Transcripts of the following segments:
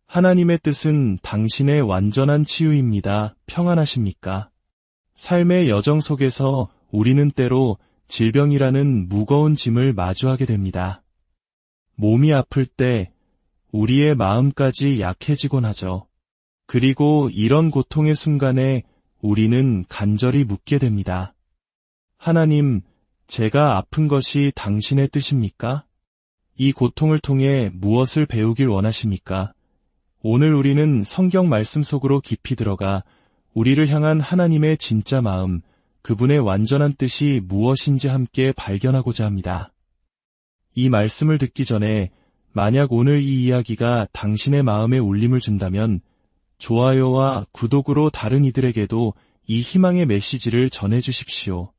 하나님의 뜻은 당신의 완전한 치유입니다. 평안하십니까? 삶의 여정 속에서 우리는 때로 질병이라는 무거운 짐을 마주하게 됩니다. 몸이 아플 때 우리의 마음까지 약해지곤 하죠. 그리고 이런 고통의 순간에 우리는 간절히 묻게 됩니다. 하나님, 제가 아픈 것이 당신의 뜻입니까? 이 고통을 통해 무엇을 배우길 원하십니까? 오늘 우리는 성경 말씀 속으로 깊이 들어가 우리를 향한 하나님의 진짜 마음, 그분의 완전한 뜻이 무엇인지 함께 발견하고자 합니다. 이 말씀을 듣기 전에 만약 오늘 이 이야기가 당신의 마음에 울림을 준다면 좋아요와 구독으로 다른 이들에게도 이 희망의 메시지를 전해주십시오.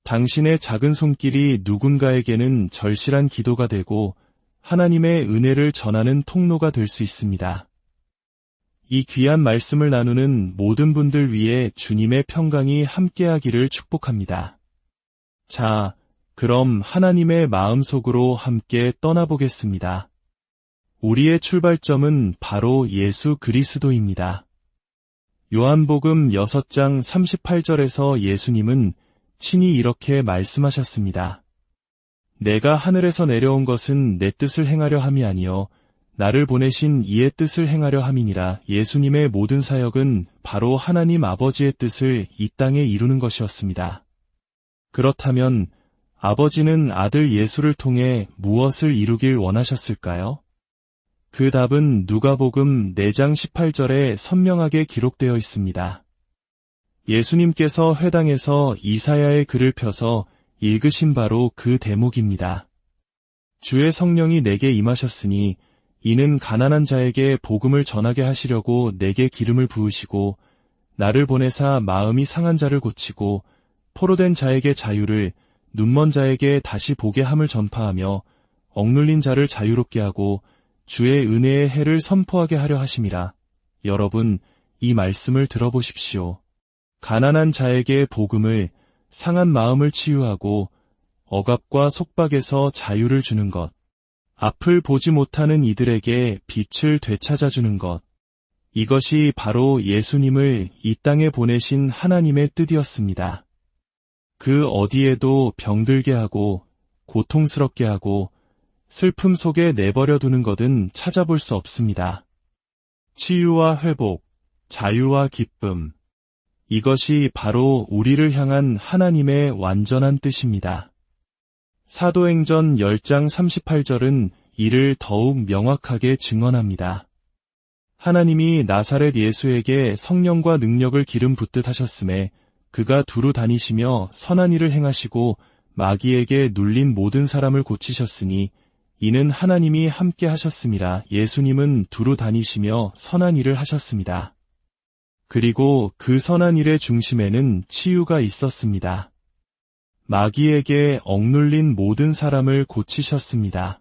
당신의 작은 손길이 누군가에게는 절실한 기도가 되고 하나님의 은혜를 전하는 통로가 될 수 있습니다. 이 귀한 말씀을 나누는 모든 분들 위해 주님의 평강이 함께하기를 축복합니다. 자, 그럼 하나님의 마음속으로 함께 떠나보겠습니다. 우리의 출발점은 바로 예수 그리스도입니다. 요한복음 6장 38절에서 예수님은 친히 이렇게 말씀하셨습니다. 내가 하늘에서 내려온 것은 내 뜻을 행하려 함이 아니요 나를 보내신 이의 뜻을 행하려 함이니라. 예수님의 모든 사역은 바로 하나님 아버지의 뜻을 이 땅에 이루는 것이었습니다. 그렇다면 아버지는 아들 예수를 통해 무엇을 이루길 원하셨을까요? 그 답은 누가복음 4장 18절에 선명하게 기록되어 있습니다. 예수님께서 회당에서 이사야의 글을 펴서 읽으신 바로 그 대목입니다. 주의 성령이 내게 임하셨으니 이는 가난한 자에게 복음을 전하게 하시려고 내게 기름을 부으시고 나를 보내사 마음이 상한 자를 고치고 포로된 자에게 자유를 눈먼 자에게 다시 보게 함을 전파하며 억눌린 자를 자유롭게 하고 주의 은혜의 해를 선포하게 하려 하심이라. 여러분, 이 말씀을 들어보십시오. 가난한 자에게 복음을, 상한 마음을 치유하고 억압과 속박에서 자유를 주는 것, 앞을 보지 못하는 이들에게 빛을 되찾아주는 것, 이것이 바로 예수님을 이 땅에 보내신 하나님의 뜻이었습니다. 그 어디에도 병들게 하고 고통스럽게 하고 슬픔 속에 내버려 두는 것은 찾아볼 수 없습니다. 치유와 회복, 자유와 기쁨, 이것이 바로 우리를 향한 하나님의 완전한 뜻입니다. 사도행전 10장 38절은 이를 더욱 명확하게 증언합니다. 하나님이 나사렛 예수에게 성령과 능력을 기름 붓듯 하셨음에 그가 두루 다니시며 선한 일을 행하시고 마귀에게 눌린 모든 사람을 고치셨으니 이는 하나님이 함께 하셨음이라. 예수님은 두루 다니시며 선한 일을 하셨습니다. 그리고 그 선한 일의 중심에는 치유가 있었습니다. 마귀에게 억눌린 모든 사람을 고치셨습니다.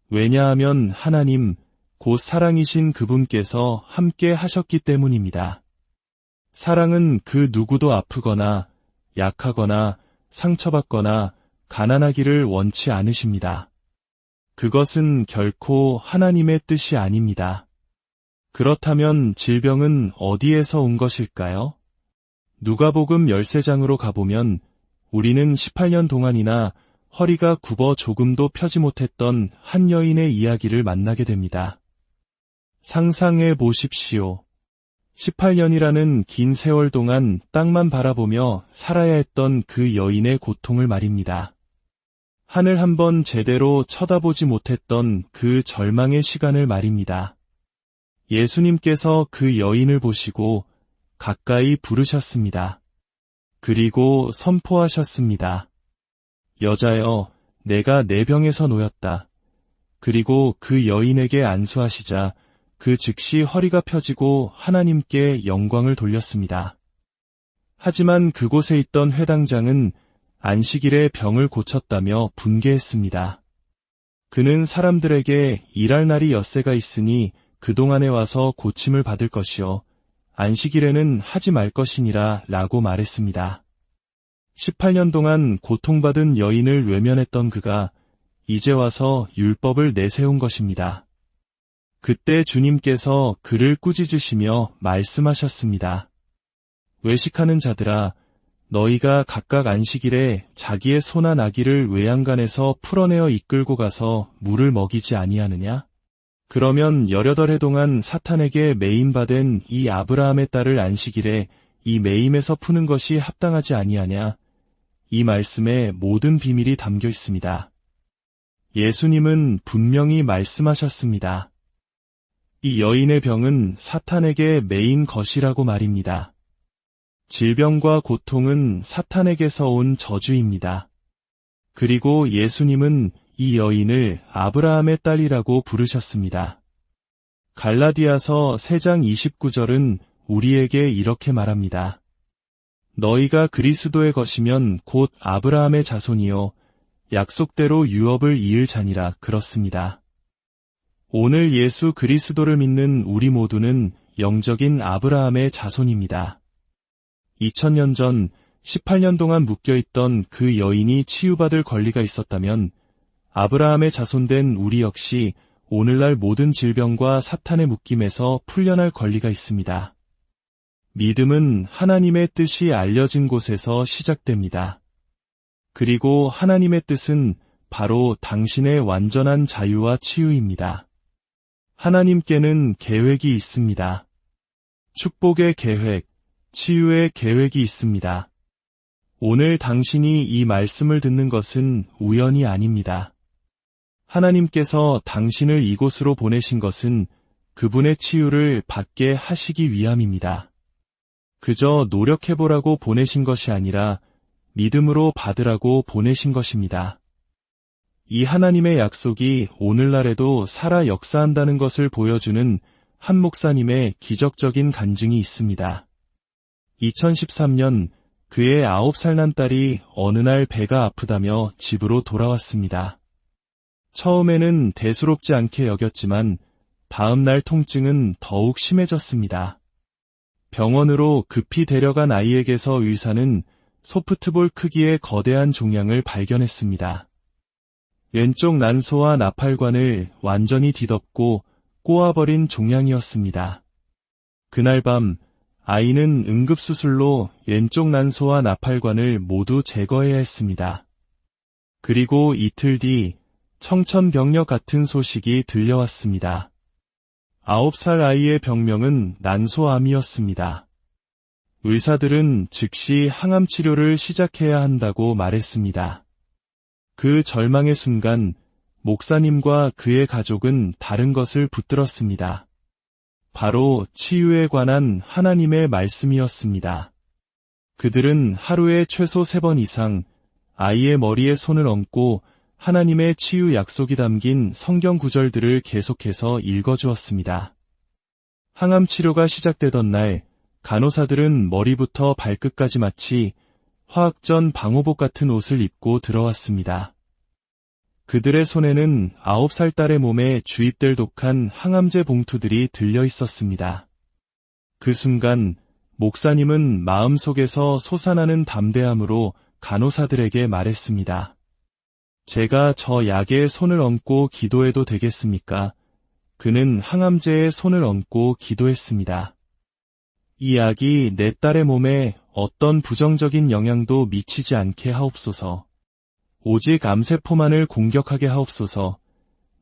왜냐하면 하나님, 곧 사랑이신 그분께서 함께 하셨기 때문입니다. 사랑은 그 누구도 아프거나 약하거나 상처받거나 가난하기를 원치 않으십니다. 그것은 결코 하나님의 뜻이 아닙니다. 그렇다면 질병은 어디에서 온 것일까요? 누가복음 13장으로 가보면 우리는 18년 동안이나 허리가 굽어 조금도 펴지 못했던 한 여인의 이야기를 만나게 됩니다. 상상해 보십시오. 18년이라는 긴 세월 동안 땅만 바라보며 살아야 했던 그 여인의 고통을 말입니다. 하늘 한번 제대로 쳐다보지 못했던 그 절망의 시간을 말입니다. 예수님께서 그 여인을 보시고 가까이 부르셨습니다. 그리고 선포하셨습니다. 여자여, 내가 내 병에서 놓였다. 그리고 그 여인에게 안수하시자 그 즉시 허리가 펴지고 하나님께 영광을 돌렸습니다. 하지만 그곳에 있던 회당장은 안식일에 병을 고쳤다며 분개했습니다. 그는 사람들에게 일할 날이 엿새가 있으니 그동안에 와서 고침을 받을 것이요 안식일에는 하지 말 것이니라 라고 말했습니다. 18년 동안 고통받은 여인을 외면했던 그가 이제 와서 율법을 내세운 것입니다. 그때 주님께서 그를 꾸짖으시며 말씀하셨습니다. 외식하는 자들아, 너희가 각각 안식일에 자기의 소나 나귀를 외양간에서 풀어내어 이끌고 가서 물을 먹이지 아니하느냐? 그러면 18해 동안 사탄에게 매임받은 이 아브라함의 딸을 안식일에 이 매임에서 푸는 것이 합당하지 아니하냐? 이 말씀에 모든 비밀이 담겨 있습니다. 예수님은 분명히 말씀하셨습니다. 이 여인의 병은 사탄에게 매인 것이라고 말입니다. 질병과 고통은 사탄에게서 온 저주입니다. 그리고 예수님은 이 여인을 아브라함의 딸이라고 부르셨습니다. 갈라디아서 3장 29절은 우리에게 이렇게 말합니다. 너희가 그리스도의 것이면 곧 아브라함의 자손이요 약속대로 유업을 이을 자니라 그렇습니다. 오늘 예수 그리스도를 믿는 우리 모두는 영적인 아브라함의 자손입니다. 2000년 전 18년 동안 묶여있던 그 여인이 치유받을 권리가 있었다면 아브라함의 자손된 우리 역시 오늘날 모든 질병과 사탄의 묶임에서 풀려날 권리가 있습니다. 믿음은 하나님의 뜻이 알려진 곳에서 시작됩니다. 그리고 하나님의 뜻은 바로 당신의 완전한 자유와 치유입니다. 하나님께는 계획이 있습니다. 축복의 계획, 치유의 계획이 있습니다. 오늘 당신이 이 말씀을 듣는 것은 우연이 아닙니다. 하나님께서 당신을 이곳으로 보내신 것은 그분의 치유를 받게 하시기 위함입니다. 그저 노력해보라고 보내신 것이 아니라 믿음으로 받으라고 보내신 것입니다. 이 하나님의 약속이 오늘날에도 살아 역사한다는 것을 보여주는 한 목사님의 기적적인 간증이 있습니다. 2013년 그의 9살 난 딸이 어느 날 배가 아프다며 집으로 돌아왔습니다. 처음에는 대수롭지 않게 여겼지만 다음 날 통증은 더욱 심해졌습니다. 병원으로 급히 데려간 아이에게서 의사는 소프트볼 크기의 거대한 종양을 발견했습니다. 왼쪽 난소와 나팔관을 완전히 뒤덮고 꼬아버린 종양이었습니다. 그날 밤 아이는 응급수술로 왼쪽 난소와 나팔관을 모두 제거해야 했습니다. 그리고 이틀 뒤 청천벽력 같은 소식이 들려왔습니다. 9살 아이의 병명은 난소암이었습니다. 의사들은 즉시 항암 치료를 시작해야 한다고 말했습니다. 그 절망의 순간 목사님과 그의 가족은 다른 것을 붙들었습니다. 바로 치유에 관한 하나님의 말씀이었습니다. 그들은 하루에 최소 3번 이상 아이의 머리에 손을 얹고 하나님의 치유 약속이 담긴 성경 구절들을 계속해서 읽어주었습니다. 항암 치료가 시작되던 날 간호사들은 머리부터 발끝까지 마치 화학전 방호복 같은 옷을 입고 들어왔습니다. 그들의 손에는 9살 딸의 몸에 주입될 독한 항암제 봉투들이 들려 있었습니다. 그 순간 목사님은 마음속에서 솟아나는 담대함으로 간호사들에게 말했습니다. 제가 저 약에 손을 얹고 기도해도 되겠습니까? 그는 항암제에 손을 얹고 기도했습니다. 이 약이 내 딸의 몸에 어떤 부정적인 영향도 미치지 않게 하옵소서. 오직 암세포만을 공격하게 하옵소서.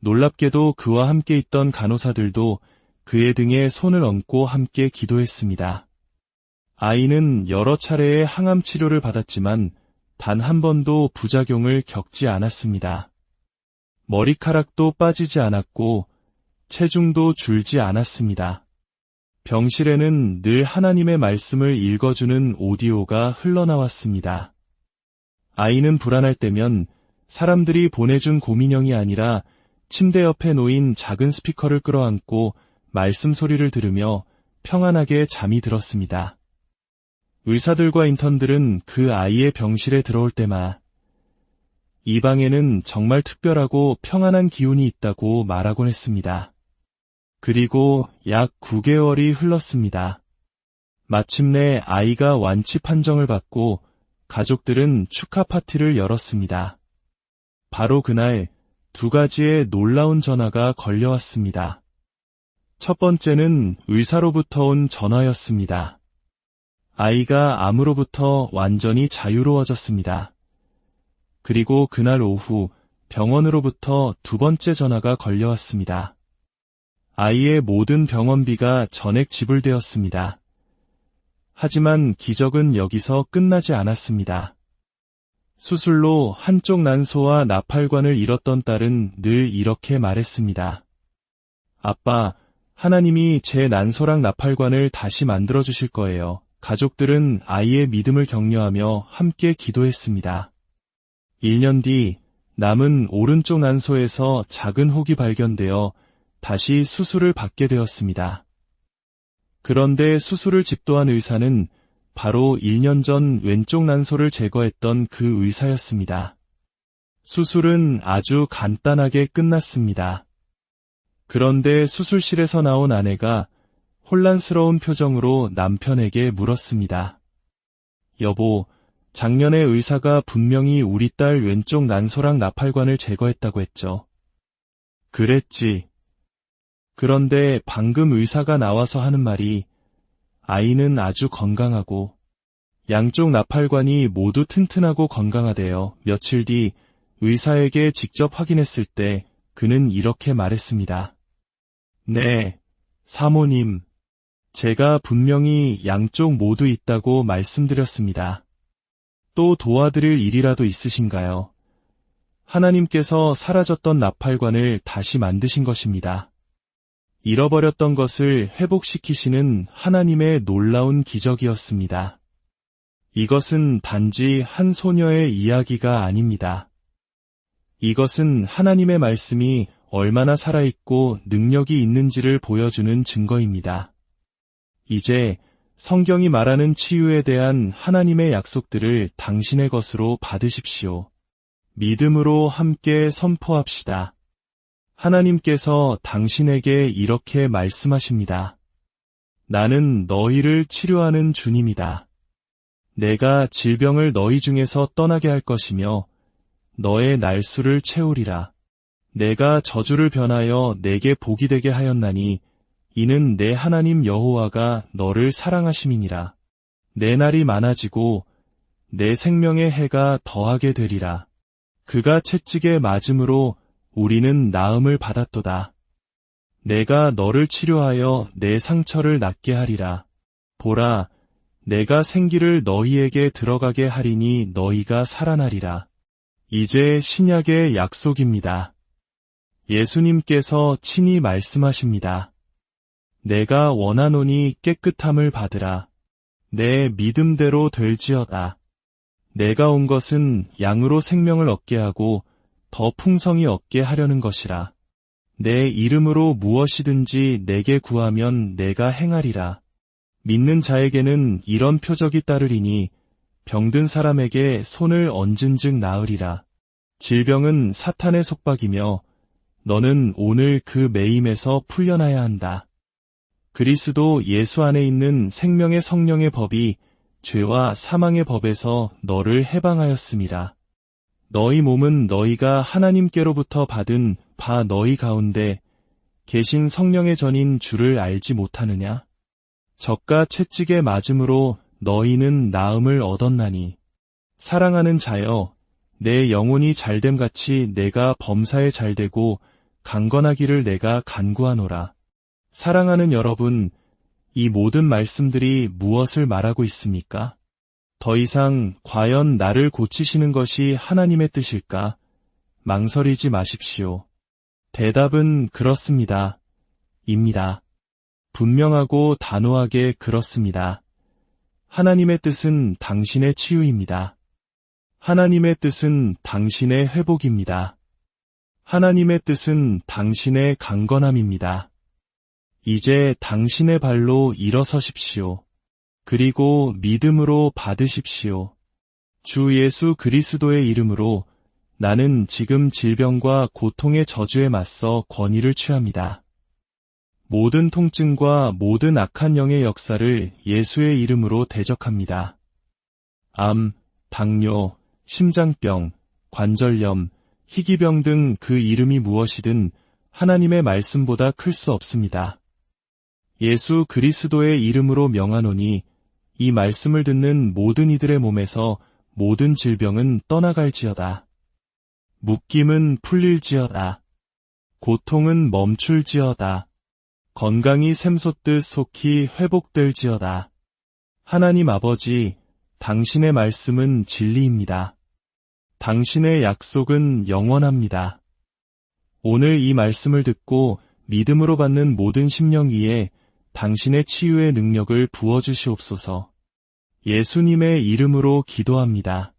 놀랍게도 그와 함께 있던 간호사들도 그의 등에 손을 얹고 함께 기도했습니다. 아이는 여러 차례의 항암 치료를 받았지만 단 한 번도 부작용을 겪지 않았습니다. 머리카락도 빠지지 않았고 체중도 줄지 않았습니다. 병실에는 늘 하나님의 말씀을 읽어주는 오디오가 흘러나왔습니다. 아이는 불안할 때면 사람들이 보내준 곰인형이 아니라 침대 옆에 놓인 작은 스피커를 끌어안고 말씀 소리를 들으며 평안하게 잠이 들었습니다. 의사들과 인턴들은 그 아이의 병실에 들어올 때마다 이 방에는 정말 특별하고 평안한 기운이 있다고 말하곤 했습니다. 그리고 약 9개월이 흘렀습니다. 마침내 아이가 완치 판정을 받고 가족들은 축하 파티를 열었습니다. 바로 그날 2가지의 놀라운 전화가 걸려왔습니다. 첫 번째는 의사로부터 온 전화였습니다. 아이가 암으로부터 완전히 자유로워졌습니다. 그리고 그날 오후 병원으로부터 두 번째 전화가 걸려왔습니다. 아이의 모든 병원비가 전액 지불되었습니다. 하지만 기적은 여기서 끝나지 않았습니다. 수술로 한쪽 난소와 나팔관을 잃었던 딸은 늘 이렇게 말했습니다. 아빠, 하나님이 제 난소랑 나팔관을 다시 만들어 주실 거예요. 가족들은 아이의 믿음을 격려하며 함께 기도했습니다. 1년 뒤 남은 오른쪽 난소에서 작은 혹이 발견되어 다시 수술을 받게 되었습니다. 그런데 수술을 집도한 의사는 바로 1년 전 왼쪽 난소를 제거했던 그 의사였습니다. 수술은 아주 간단하게 끝났습니다. 그런데 수술실에서 나온 아내가 혼란스러운 표정으로 남편에게 물었습니다. 여보, 작년에 의사가 분명히 우리 딸 왼쪽 난소랑 나팔관을 제거했다고 했죠. 그랬지. 그런데 방금 의사가 나와서 하는 말이 아이는 아주 건강하고 양쪽 나팔관이 모두 튼튼하고 건강하대요. 며칠 뒤 의사에게 직접 확인했을 때 그는 이렇게 말했습니다. 네, 사모님. 제가 분명히 양쪽 모두 있다고 말씀드렸습니다. 또 도와드릴 일이라도 있으신가요? 하나님께서 사라졌던 나팔관을 다시 만드신 것입니다. 잃어버렸던 것을 회복시키시는 하나님의 놀라운 기적이었습니다. 이것은 단지 한 소녀의 이야기가 아닙니다. 이것은 하나님의 말씀이 얼마나 살아있고 능력이 있는지를 보여주는 증거입니다. 이제 성경이 말하는 치유에 대한 하나님의 약속들을 당신의 것으로 받으십시오. 믿음으로 함께 선포합시다. 하나님께서 당신에게 이렇게 말씀하십니다. 나는 너희를 치료하는 주님이다. 내가 질병을 너희 중에서 떠나게 할 것이며 너의 날수를 채우리라. 내가 저주를 변하여 내게 복이 되게 하였나니 이는 내 하나님 여호와가 너를 사랑하심이니라. 내 날이 많아지고 내 생명의 해가 더하게 되리라. 그가 채찍에 맞음으로 우리는 나음을 받았도다. 내가 너를 치료하여 내 상처를 낫게 하리라. 보라, 내가 생기를 너희에게 들어가게 하리니 너희가 살아나리라. 이제 신약의 약속입니다. 예수님께서 친히 말씀하십니다. 내가 원하노니 깨끗함을 받으라. 내 믿음대로 될지어다. 내가 온 것은 양으로 생명을 얻게 하고 더 풍성히 얻게 하려는 것이라. 내 이름으로 무엇이든지 내게 구하면 내가 행하리라. 믿는 자에게는 이런 표적이 따르리니 병든 사람에게 손을 얹은즉 나으리라. 질병은 사탄의 속박이며 너는 오늘 그 매임에서 풀려나야 한다. 그리스도 예수 안에 있는 생명의 성령의 법이 죄와 사망의 법에서 너를 해방하였음이라. 너희 몸은 너희가 하나님께로부터 받은 바 너희 가운데 계신 성령의 전인 주를 알지 못하느냐? 적과 채찍에 맞음으로 너희는 나음을 얻었나니. 사랑하는 자여, 내 영혼이 잘됨같이 내가 범사에 잘되고 강건하기를 내가 간구하노라. 사랑하는 여러분, 이 모든 말씀들이 무엇을 말하고 있습니까? 더 이상 과연 나를 고치시는 것이 하나님의 뜻일까? 망설이지 마십시오. 대답은 그렇습니다. 입니다. 분명하고 단호하게 그렇습니다. 하나님의 뜻은 당신의 치유입니다. 하나님의 뜻은 당신의 회복입니다. 하나님의 뜻은 당신의 강건함입니다. 이제 당신의 발로 일어서십시오. 그리고 믿음으로 받으십시오. 주 예수 그리스도의 이름으로 나는 지금 질병과 고통의 저주에 맞서 권위를 취합니다. 모든 통증과 모든 악한 영의 역사를 예수의 이름으로 대적합니다. 암, 당뇨, 심장병, 관절염, 희귀병 등 그 이름이 무엇이든 하나님의 말씀보다 클 수 없습니다. 예수 그리스도의 이름으로 명하노니 이 말씀을 듣는 모든 이들의 몸에서 모든 질병은 떠나갈지어다. 묶임은 풀릴지어다. 고통은 멈출지어다. 건강이 샘솟듯 속히 회복될지어다. 하나님 아버지, 당신의 말씀은 진리입니다. 당신의 약속은 영원합니다. 오늘 이 말씀을 듣고 믿음으로 받는 모든 심령 위에 당신의 치유의 능력을 부어주시옵소서. 예수님의 이름으로 기도합니다.